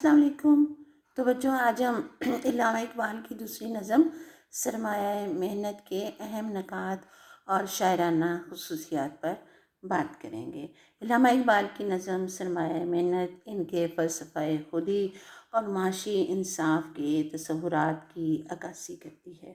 السلام علیکم۔ تو بچوں، آج ہم علامہ اقبال کی دوسری نظم سرمایہ محنت کے اہم نکات اور شاعرانہ خصوصیات پر بات کریں گے۔ علامہ اقبال کی نظم سرمایہ محنت ان کے فلسفہ خودی اور معاشی انصاف کے تصورات کی عکاسی کرتی ہے۔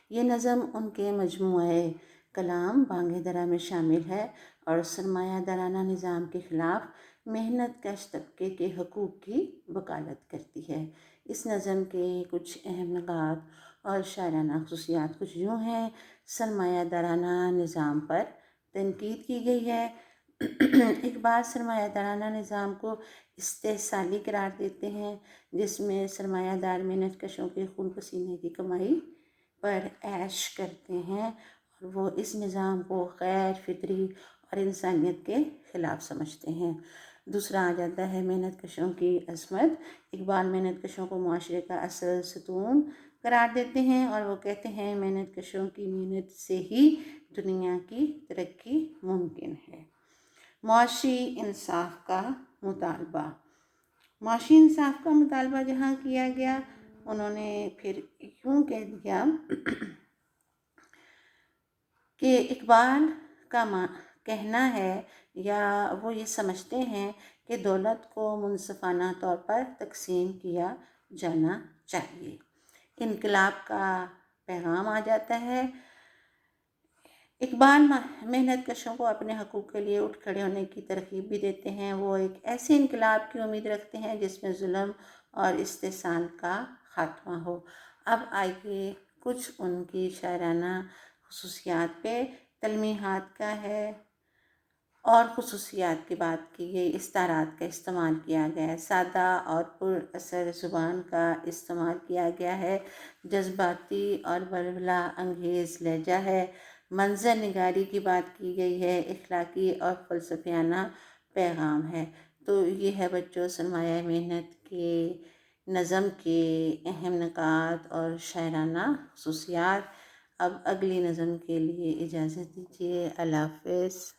یہ نظم ان کے مجموعہ کلام بانگ درا میں شامل ہے اور سرمایہ دارانہ نظام کے خلاف محنت کش طبقے کے حقوق کی وکالت کرتی ہے۔ اس نظم کے کچھ اہم نکات اور شاعرانہ خصوصیات کچھ یوں ہیں۔ سرمایہ دارانہ نظام پر تنقید کی گئی ہے۔ اقبال سرمایہ دارانہ نظام کو استحصالی قرار دیتے ہیں، جس میں سرمایہ دار محنت کشوں کے خون پسینے کی کمائی پر عیش کرتے ہیں اور وہ اس نظام کو غیر فطری اور انسانیت کے خلاف سمجھتے ہیں۔ دوسرا آ جاتا ہے محنت کشوں کی عظمت۔ اقبال محنت کشوں کو معاشرے کا اصل ستون قرار دیتے ہیں اور وہ کہتے ہیں محنت کشوں کی محنت سے ہی دنیا کی ترقی ممکن ہے۔ معاشی انصاف کا مطالبہ۔ معاشی انصاف کا مطالبہ جہاں کیا گیا، انہوں نے پھر یوں کہہ دیا کہ اقبال کا کہنا ہے یا وہ یہ سمجھتے ہیں کہ دولت کو منصفانہ طور پر تقسیم کیا جانا چاہیے۔ انقلاب کا پیغام آ جاتا ہے۔ اقبال محنت کشوں کو اپنے حقوق کے لیے اٹھ کھڑے ہونے کی ترغیب بھی دیتے ہیں۔ وہ ایک ایسے انقلاب کی امید رکھتے ہیں جس میں ظلم اور استحصال کا خاتمہ ہو۔ اب آئیے کچھ ان کی شاعرانہ خصوصیات پہ تلمیحات کا ہے اور خصوصیات کی بات کی گئی۔ استعارات کا استعمال کیا گیا ہے، سادہ اور پر اثر زبان کا استعمال کیا گیا ہے، جذباتی اور ولولہ انگیز لہجہ ہے، منظر نگاری کی بات کی گئی ہے، اخلاقی اور فلسفیانہ پیغام ہے۔ تو یہ ہے بچوں سرمایہ محنت کے نظم کے اہم نکات اور شاعرانہ خصوصیات۔ اب اگلی نظم کے لیے اجازت دیجیے۔ اللہ حافظ۔